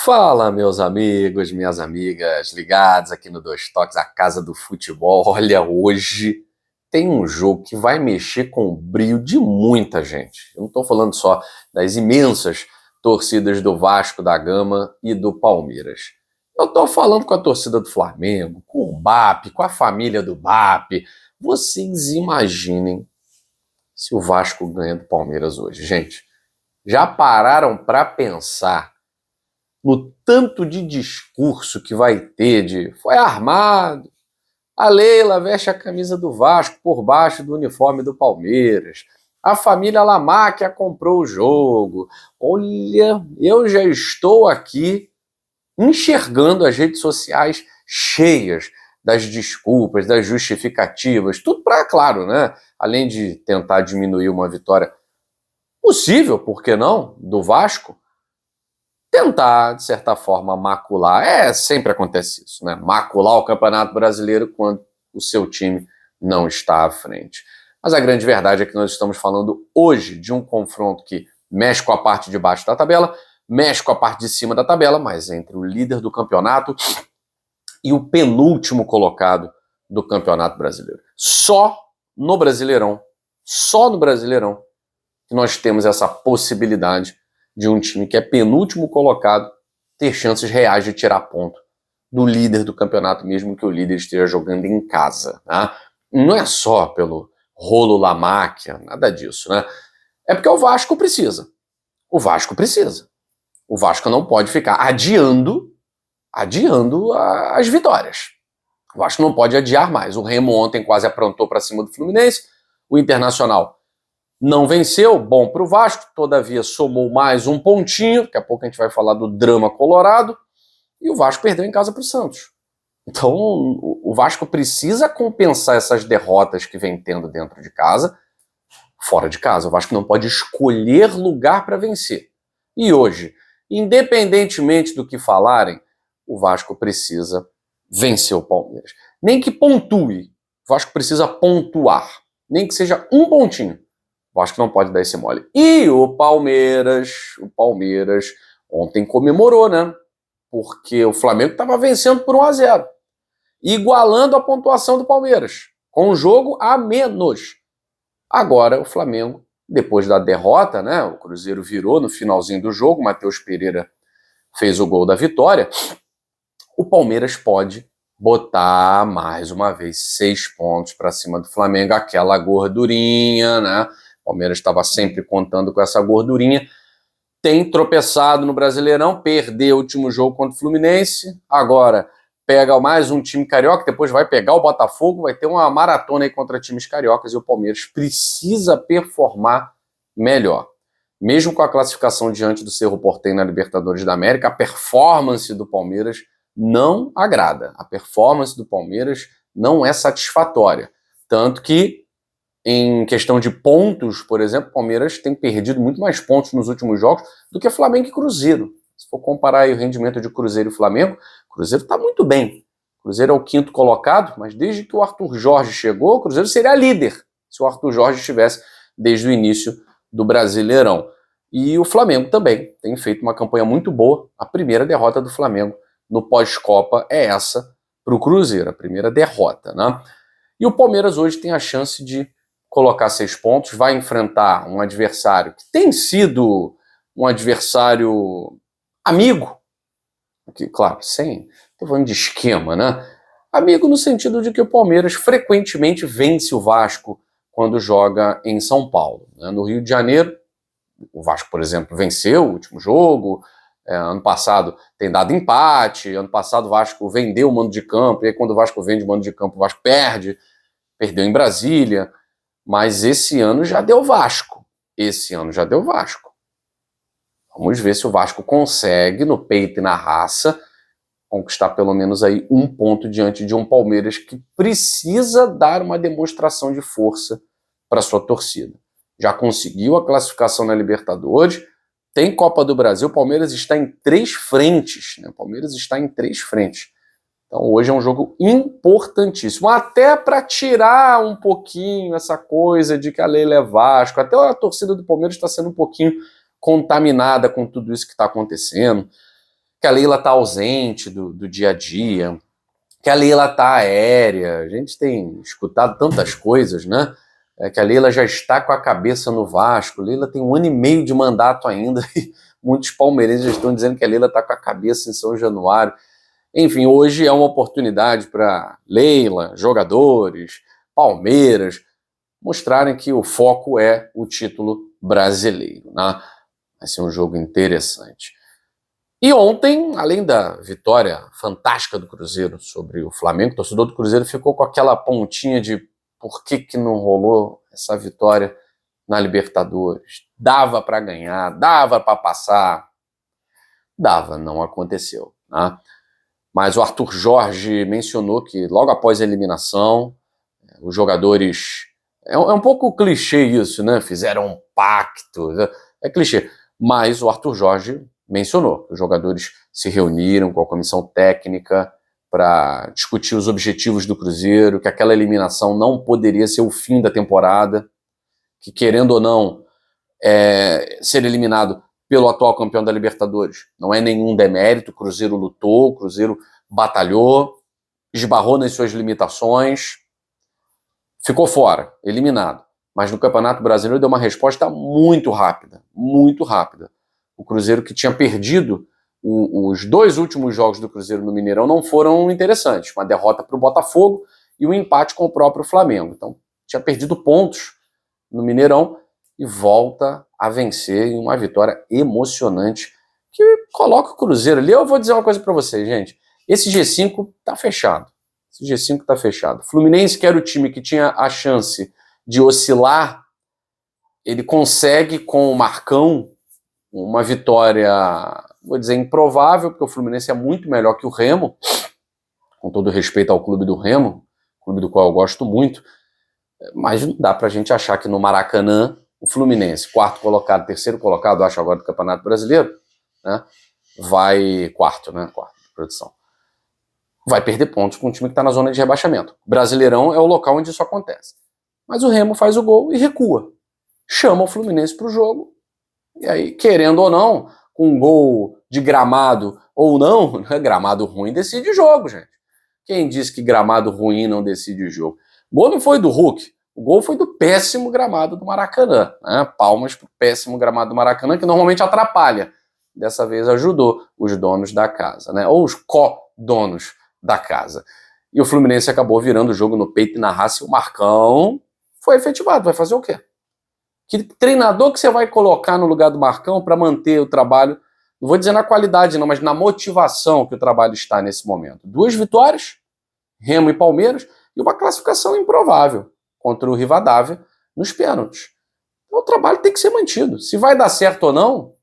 Fala, meus amigos, minhas amigas, ligados aqui no Dois Toques, a casa do futebol. Olha, hoje tem um jogo que vai mexer com o brio de muita gente. Eu não estou falando só das imensas torcidas do Vasco da Gama e do Palmeiras. Eu estou falando com a torcida do Flamengo, com o BAP, com a família do BAP. Vocês imaginem se o Vasco ganha do Palmeiras hoje, gente. Já pararam para pensar no tanto de discurso que vai ter de foi armado, a Leila veste a camisa do Vasco por baixo do uniforme do Palmeiras, a família Lamáquia comprou o jogo. Olha, eu já estou aqui enxergando as redes sociais cheias das desculpas, das justificativas, tudo para, claro, né? Além de tentar diminuir uma vitória possível, por que não, do Vasco, tentar, de certa forma, macular. Sempre acontece isso, né? Macular o Campeonato Brasileiro quando o seu time não está à frente. Mas a grande verdade é que nós estamos falando hoje de um confronto que mexe com a parte de baixo da tabela, mexe com a parte de cima da tabela, mas entre o líder do campeonato e o penúltimo colocado do Campeonato Brasileiro. Só no Brasileirão que nós temos essa possibilidade de um time que é penúltimo colocado ter chances reais de tirar ponto do líder do campeonato, mesmo que o líder esteja jogando em casa, né? Não é só pelo rolo Lamáquia, nada disso, né? É porque o Vasco precisa. O Vasco precisa. O Vasco não pode ficar adiando as vitórias. O Vasco não pode adiar mais. O Remo ontem quase aprontou para cima do Fluminense. O Internacional não venceu, bom para o Vasco, todavia somou mais um pontinho, daqui a pouco a gente vai falar do drama colorado, e o Vasco perdeu em casa para o Santos. Então o Vasco precisa compensar essas derrotas que vem tendo dentro de casa, fora de casa. O Vasco não pode escolher lugar para vencer. E hoje, independentemente do que falarem, o Vasco precisa vencer o Palmeiras. Nem que pontue, o Vasco precisa pontuar, nem que seja um pontinho. Eu acho que não pode dar esse mole. E o Palmeiras ontem comemorou, né? Porque o Flamengo estava vencendo por 1-0, igualando a pontuação do Palmeiras, com um jogo a menos. Agora o Flamengo, depois da derrota, né? O Cruzeiro virou no finalzinho do jogo, Matheus Pereira fez o gol da vitória. O Palmeiras pode botar mais uma vez 6 pontos para cima do Flamengo, aquela gordurinha, né? O Palmeiras estava sempre contando com essa gordurinha. Tem tropeçado no Brasileirão, perdeu o último jogo contra o Fluminense. Agora pega mais um time carioca, depois vai pegar o Botafogo, vai ter uma maratona aí contra times cariocas e o Palmeiras precisa performar melhor. Mesmo com a classificação diante do Cerro Porteño na Libertadores da América, a performance do Palmeiras não agrada. A performance do Palmeiras não é satisfatória. Tanto que em questão de pontos, por exemplo, o Palmeiras tem perdido muito mais pontos nos últimos jogos do que Flamengo e Cruzeiro. Se for comparar aí o rendimento de Cruzeiro e Flamengo, o Cruzeiro está muito bem. O Cruzeiro é o 5º colocado, mas desde que o Arthur Jorge chegou, o Cruzeiro seria líder se o Arthur Jorge estivesse desde o início do Brasileirão. E o Flamengo também tem feito uma campanha muito boa. A primeira derrota do Flamengo no pós-Copa é essa para o Cruzeiro, a primeira derrota, né? E o Palmeiras hoje tem a chance de colocar 6 pontos, vai enfrentar um adversário que tem sido um adversário amigo, que, claro, estou falando de esquema, né? Amigo no sentido de que o Palmeiras frequentemente vence o Vasco quando joga em São Paulo, né? No Rio de Janeiro, o Vasco, por exemplo, venceu o último jogo, ano passado tem dado empate, ano passado o Vasco vendeu o mando de campo, e aí quando o Vasco vende o mando de campo, o Vasco perdeu em Brasília. Mas esse ano já deu Vasco. Vamos ver se o Vasco consegue, no peito e na raça, conquistar pelo menos aí um ponto diante de um Palmeiras que precisa dar uma demonstração de força para sua torcida. Já conseguiu a classificação na Libertadores, tem Copa do Brasil, o Palmeiras está em 3 frentes, né? Então hoje é um jogo importantíssimo, até para tirar um pouquinho essa coisa de que a Leila é Vasco, até a torcida do Palmeiras está sendo um pouquinho contaminada com tudo isso que está acontecendo. que a Leila está ausente do dia a dia, que a Leila está aérea. A gente tem escutado tantas coisas, né? Que a Leila já está com a cabeça no Vasco. A Leila tem 1 ano e meio de mandato ainda e muitos palmeirenses já estão dizendo que a Leila está com a cabeça em São Januário. Enfim, hoje é uma oportunidade para Leila, jogadores, Palmeiras, mostrarem que o foco é o título brasileiro, né? Vai ser um jogo interessante. E ontem, além da vitória fantástica do Cruzeiro sobre o Flamengo, o torcedor do Cruzeiro ficou com aquela pontinha de por que não rolou essa vitória na Libertadores. Dava para ganhar, dava para passar. Dava, não aconteceu, né? Mas o Arthur Jorge mencionou que logo após a eliminação, os jogadores... É um pouco clichê isso, né? Fizeram um pacto, é clichê. Mas o Arthur Jorge mencionou que os jogadores se reuniram com a comissão técnica para discutir os objetivos do Cruzeiro, que aquela eliminação não poderia ser o fim da temporada, que querendo ou não, ser eliminado pelo atual campeão da Libertadores não é nenhum demérito. O Cruzeiro lutou, o Cruzeiro batalhou, esbarrou nas suas limitações, ficou fora, eliminado. Mas no Campeonato Brasileiro deu uma resposta muito rápida, muito rápida. O Cruzeiro, que tinha perdido os 2 últimos jogos do Cruzeiro no Mineirão, não foram interessantes. Uma derrota para o Botafogo e um empate com o próprio Flamengo. Então, tinha perdido pontos no Mineirão e volta a vencer em uma vitória emocionante que coloca o Cruzeiro ali. Eu vou dizer uma coisa para vocês, gente. Esse G5 tá fechado. Esse G5 tá fechado. Fluminense, que era o time que tinha a chance de oscilar, ele consegue com o Marcão uma vitória, vou dizer, improvável, porque o Fluminense é muito melhor que o Remo, com todo respeito ao clube do Remo, clube do qual eu gosto muito, mas não dá pra gente achar que no Maracanã, o Fluminense, 4º colocado, 3º colocado, acho agora do Campeonato Brasileiro, né, quarto de produção, vai perder pontos com um time que está na zona de rebaixamento. Brasileirão é o local onde isso acontece. Mas o Remo faz o gol e recua. Chama o Fluminense para o jogo. E aí, querendo ou não, com um gol de gramado ou não, né, gramado ruim decide jogo, gente. Quem disse que gramado ruim não decide jogo? O gol não foi do Hulk. O gol foi do péssimo gramado do Maracanã, né? Palmas para o péssimo gramado do Maracanã, que normalmente atrapalha. Dessa vez ajudou os donos da casa, né? Ou os co-donos da casa. E o Fluminense acabou virando o jogo no peito e na raça, e o Marcão foi efetivado. Vai fazer o quê? Que treinador que você vai colocar no lugar do Marcão para manter o trabalho, não vou dizer na qualidade não, mas na motivação que o trabalho está nesse momento? 2 vitórias, Remo e Palmeiras, e uma classificação improvável contra o Rivadavia nos pênaltis. Então o trabalho tem que ser mantido. Se vai dar certo ou não, o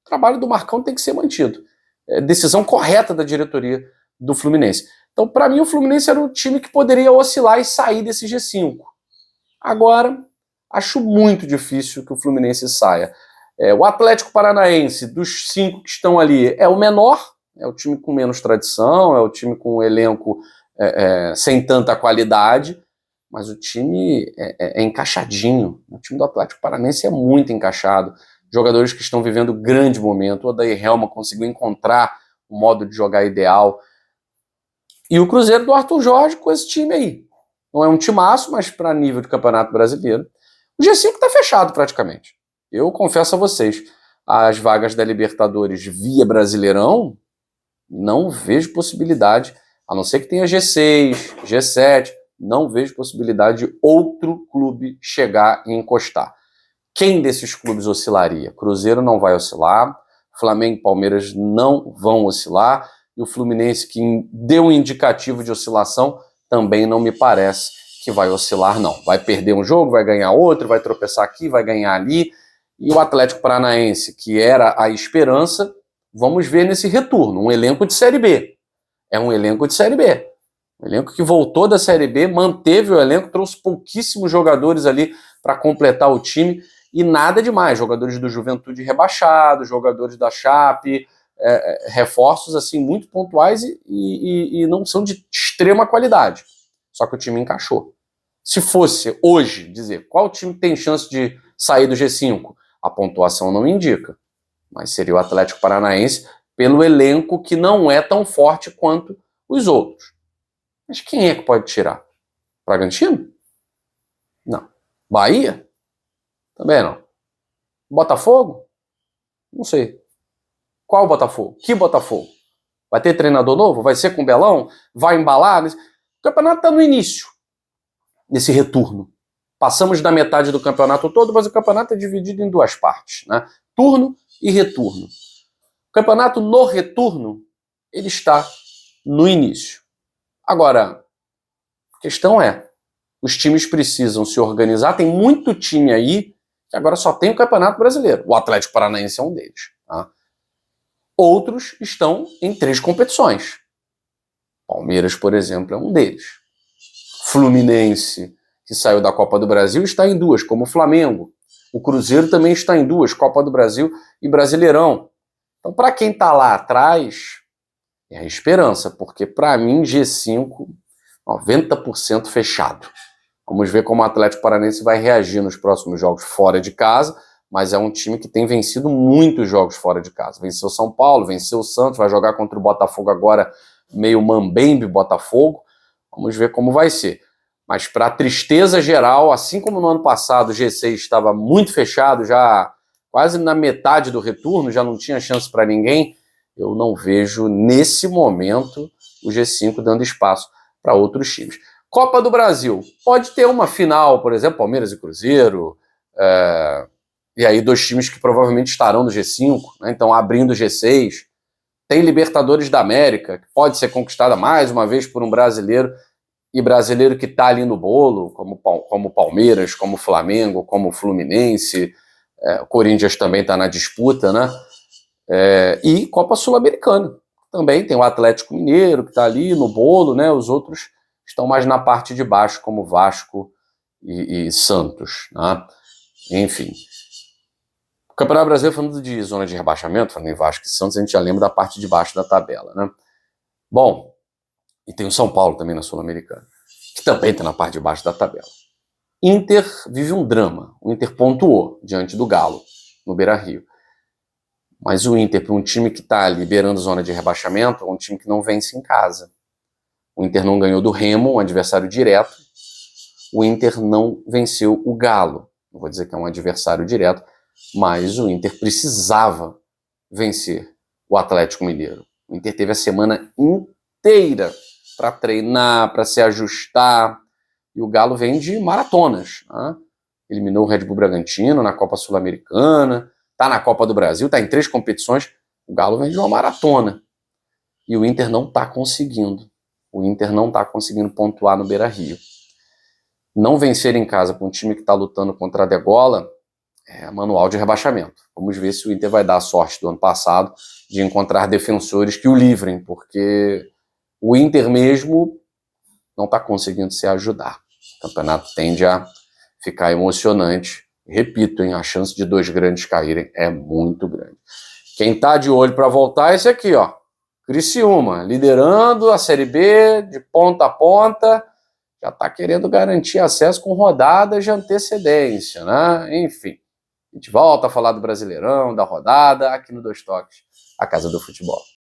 trabalho do Marcão tem que ser mantido. É decisão correta da diretoria do Fluminense. Então, para mim, o Fluminense era o time que poderia oscilar e sair desse G5. Agora, acho muito difícil que o Fluminense saia. O Atlético Paranaense, dos 5 que estão ali, é o menor, é o time com menos tradição, é o time com um elenco sem tanta qualidade, mas o time é encaixadinho. O time do Atlético Paranaense é muito encaixado. Jogadores que estão vivendo grande momento. O Odair Helma conseguiu encontrar o modo de jogar ideal. E o Cruzeiro do Arthur Jorge com esse time aí. Não é um timaço, mas para nível de Campeonato Brasileiro. O G5 está fechado praticamente. Eu confesso a vocês, as vagas da Libertadores via Brasileirão, não vejo possibilidade, a não ser que tenha G6, G7, não vejo possibilidade de outro clube chegar e encostar. Quem desses clubes oscilaria? Cruzeiro não vai oscilar, Flamengo e Palmeiras não vão oscilar, e o Fluminense, que deu um indicativo de oscilação, também não me parece que vai oscilar, não. Vai perder um jogo, vai ganhar outro, vai tropeçar aqui, vai ganhar ali. E o Atlético Paranaense, que era a esperança, vamos ver nesse retorno. Um elenco de Série B. É um elenco de Série B. Um elenco que voltou da Série B, manteve o elenco, trouxe pouquíssimos jogadores ali para completar o time. E nada demais. Jogadores do Juventude rebaixado, jogadores da Chape, reforços assim muito pontuais e não são de extrema qualidade. Só que o time encaixou. Se fosse hoje dizer qual time tem chance de sair do G5, a pontuação não indica. Mas seria o Atlético Paranaense pelo elenco que não é tão forte quanto os outros. Mas quem é que pode tirar? Bragantino? Não. Bahia? Também não. Botafogo? Não sei. Qual Botafogo? Que Botafogo? Vai ter treinador novo? Vai ser com Belão? Vai embalar? O campeonato está no início, nesse retorno. Passamos da metade do campeonato todo, mas o campeonato é dividido em duas partes, né? Turno e retorno. O campeonato no retorno, ele está no início. Agora, a questão é, os times precisam se organizar, tem muito time aí que agora só tem o Campeonato Brasileiro. O Atlético Paranaense é um deles. Tá? Outros estão em 3 competições. Palmeiras, por exemplo, é um deles. Fluminense, que saiu da Copa do Brasil, está em 2, como o Flamengo. O Cruzeiro também está em 2, Copa do Brasil e Brasileirão. Então, para quem está lá atrás, é a esperança, porque para mim, G5, 90% fechado. Vamos ver como o Atlético Paranaense vai reagir nos próximos jogos fora de casa, mas é um time que tem vencido muitos jogos fora de casa. Venceu São Paulo, venceu o Santos, vai jogar contra o Botafogo agora, meio mambembe Botafogo. Vamos ver como vai ser. Mas para tristeza geral, assim como no ano passado o G6 estava muito fechado, já quase na metade do retorno, já não tinha chance para ninguém, eu não vejo nesse momento o G5 dando espaço para outros times. Copa do Brasil, pode ter uma final, por exemplo, Palmeiras e Cruzeiro, e aí 2 times que provavelmente estarão no G5, né? Então abrindo o G6. Tem Libertadores da América, que pode ser conquistada mais uma vez por um brasileiro, e brasileiro que está ali no bolo, como Palmeiras, como Flamengo, como Fluminense, o Corinthians também está na disputa, né? E Copa Sul-Americana. Também tem o Atlético Mineiro, que está ali no bolo, né? Os outros estão mais na parte de baixo, como Vasco e Santos. Né? Enfim. O Campeonato Brasileiro, falando de zona de rebaixamento, falando em Vasco e Santos, a gente já lembra da parte de baixo da tabela. Né? Bom, e tem o São Paulo também na Sul-Americana, que também está na parte de baixo da tabela. Inter vive um drama. O Inter pontuou diante do Galo, no Beira-Rio. Mas o Inter, para um time que está liberando zona de rebaixamento, é um time que não vence em casa. O Inter não ganhou do Remo, um adversário direto. O Inter não venceu o Galo. Não vou dizer que é um adversário direto, mas o Inter precisava vencer o Atlético Mineiro. O Inter teve a semana inteira para treinar, para se ajustar. E o Galo vem de maratonas. Né? Eliminou o Red Bull Bragantino na Copa Sul-Americana, está na Copa do Brasil, está em 3 competições. O Galo vem de uma maratona. E o Inter não está conseguindo. O Inter não está conseguindo pontuar no Beira-Rio. Não vencer em casa para um time que está lutando contra a degola é manual de rebaixamento. Vamos ver se o Inter vai dar a sorte do ano passado de encontrar defensores que o livrem, porque o Inter mesmo não está conseguindo se ajudar. O campeonato tende a ficar emocionante. Repito, hein, a chance de 2 grandes caírem é muito grande. Quem está de olho para voltar é esse aqui, ó. Criciúma, liderando a Série B de ponta a ponta, já está querendo garantir acesso com rodadas de antecedência, né? Enfim, a gente volta a falar do Brasileirão, da rodada, aqui no Dois Toques, a Casa do Futebol.